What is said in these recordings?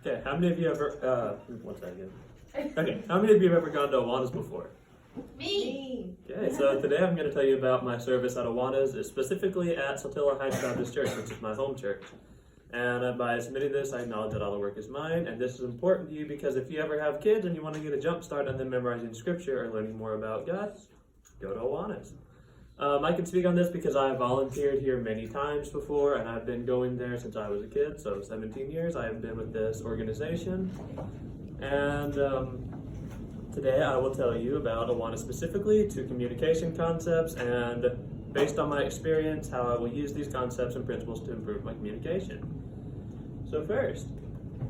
Okay, how many of you ever, what's that again? Okay, how many of you have ever gone to Awanas before? Me! Okay, so today I'm going to tell you about my service at Awanas, specifically at Saltillo Heights Baptist Church, which is my home church. And by submitting this, I acknowledge that all the work is mine, and this is important to you because if you ever have kids and you want to get a jump start on them memorizing scripture or learning more about God, go to Awanas. I can speak on this because I have volunteered here many times before, and I've been going there since I was a kid, so 17 years I have been with this organization. And today I will tell you about Awanas specifically, 2 communication concepts, and based on my experience, how I will use these concepts and principles to improve my communication. So first,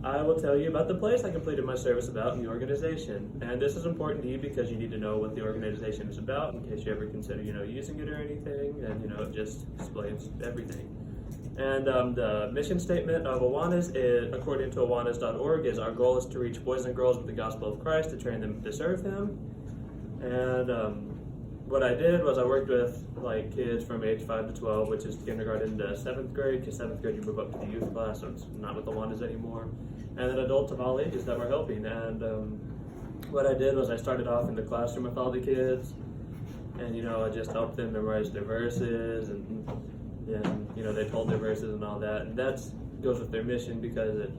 I will tell you about the place I completed my service about in the organization. And this is important to you because you need to know what the organization is about in case you ever consider, using it or anything. And, it just explains everything. And the mission statement of Awanas is, according to awanas.org, is our goal is to reach boys and girls with the gospel of Christ, to train them to serve Him. And what I did was I worked with kids from age 5 to 12, which is kindergarten to 7th grade, because 7th grade you move up to the youth class, so it's not with Awanas anymore. And then adults of all ages that were helping. And what I did was I started off in the classroom with all the kids, and I just helped them memorize their verses, and they told their verses and all that. And that goes with their mission because it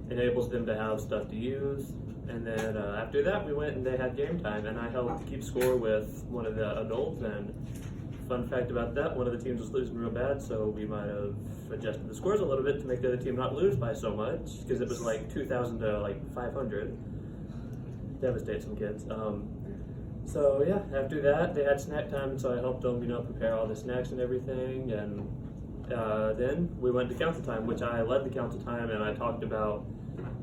enables them to have stuff to use. And then after that, we went and they had game time, and I helped keep score with one of the adults. And fun fact about that, one of the teams was losing real bad, so we might have adjusted the scores a little bit to make the other team not lose by so much, because it was 2,000 to 500. Devastate some kids. So yeah, after that, they had snack time, and so I helped them, prepare all the snacks and everything. And then we went to council time, which I led the council time, and I talked about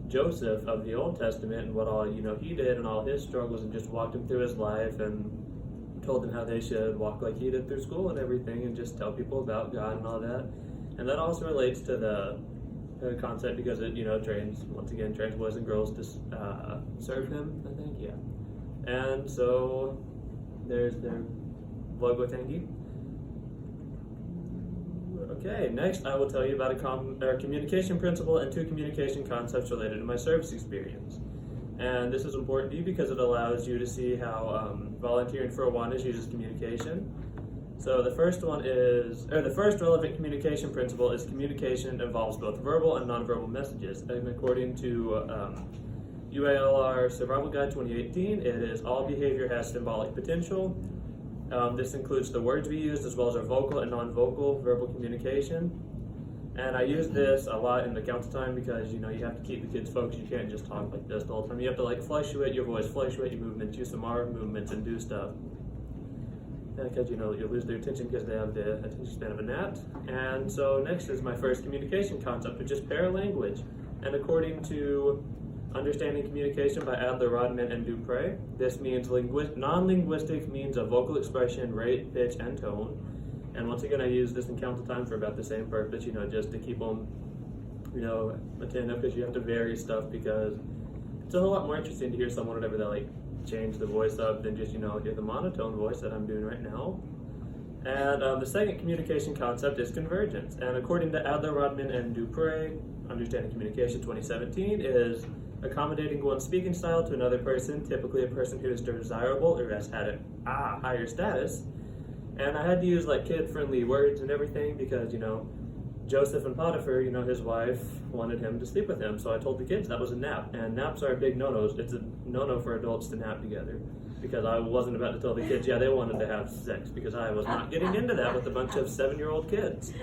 Joseph of the Old Testament and what all he did and all his struggles, and just walked him through his life and told them how they should walk like he did through school and everything, and just tell people about God and all that. And that also relates to the concept because it trains boys and girls to serve Him, I think. Yeah. And so there's their logo thangy. Okay, next I will tell you about a communication principle and 2 communication concepts related to my service experience. And this is important to you because it allows you to see how volunteering for Awanas uses communication. So the first relevant communication principle is communication involves both verbal and nonverbal messages. And according to UALR Survival Guide 2018, it is all behavior has symbolic potential. This includes the words we use as well as our vocal and non-vocal verbal communication. And I use this a lot in the council time because you have to keep the kids focused. You can't just talk like this the whole time. You have to fluctuate your voice, fluctuate your movements, use some arm movements, and do stuff. Because you'll lose their attention because they have the attention span of a gnat. And so next is my first communication concept, which is paralanguage. And according to Understanding Communication by Adler, Rodman, and Dupre, this means non-linguistic means of vocal expression, rate, pitch, and tone. And once again, I use this in council time for about the same purpose, just to keep them, attentive, because you have to vary stuff, because it's a whole lot more interesting to hear someone whenever they change the voice up than just, hear the monotone voice that I'm doing right now. And the second communication concept is convergence. And according to Adler, Rodman, and Dupre, Understanding Communication 2017 is accommodating one's speaking style to another person, typically a person who is desirable or has had a higher status. And I had to use kid-friendly words and everything because, Joseph and Potiphar, his wife wanted him to sleep with him. So I told the kids that was a nap. And naps are a big no-nos. It's a no-no for adults to nap together. Because I wasn't about to tell the kids, they wanted to have sex. Because I was not getting into that with a bunch of 7-year-old kids.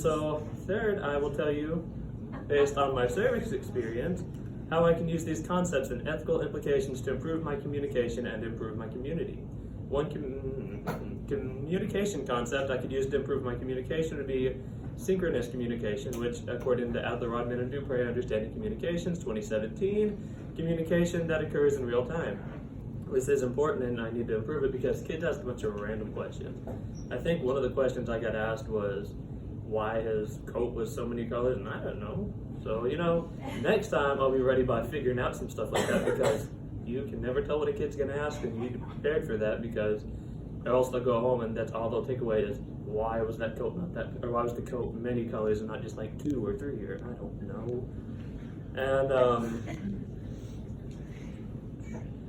So third, I will tell you, based on my service experience, how I can use these concepts and ethical implications to improve my communication and improve my community. One communication concept I could use to improve my communication would be synchronous communication, which according to Adler, Rodman, and Dupre, Understanding Communications 2017, communication that occurs in real time. This is important and I need to improve it because kids ask a bunch of random questions. I think one of the questions I got asked was why his coat was so many colors, and I don't know. So, next time I'll be ready by figuring out some stuff like that because you can never tell what a kid's going to ask, and you need to be prepared for that because else they'll go home and that's all they'll take away is, why was that coat not that, or why was the coat many colors and not just like 2 or 3, or I don't know. And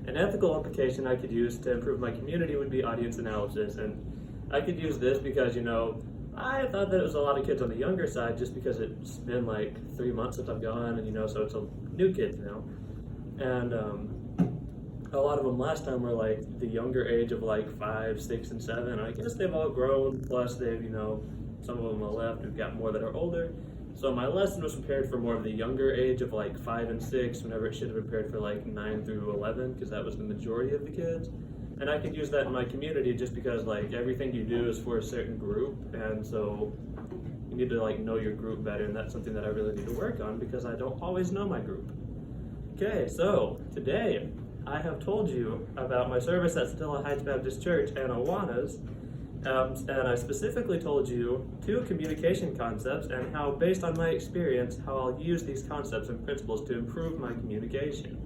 an ethical application I could use to improve my community would be audience analysis. And I could use this because, I thought that it was a lot of kids on the younger side just because it's been like 3 months since I've gone, and so it's a new kids now. And a lot of them last time were like the younger age of like 5, 6, and 7. I guess they've all grown, plus they've, some of them are left, we've got more that are older. So my lesson was prepared for more of the younger age of like 5 and 6, whenever it should have been prepared for like 9 through 11, because that was the majority of the kids. And I could use that in my community just because like everything you do is for a certain group, and so you need to like know your group better, and that's something that I really need to work on because I don't always know my group. Okay, so today I have told you about my service at Satilla Heights Baptist Church and Awanas, and I specifically told you 2 communication concepts and how, based on my experience, how I'll use these concepts and principles to improve my communication.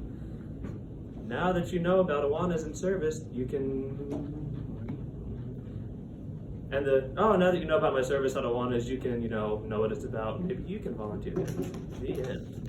Now that you know about Awanas and service, you can... now that you know about my service at Awanas, you can, know what it's about. Maybe you can volunteer. The end.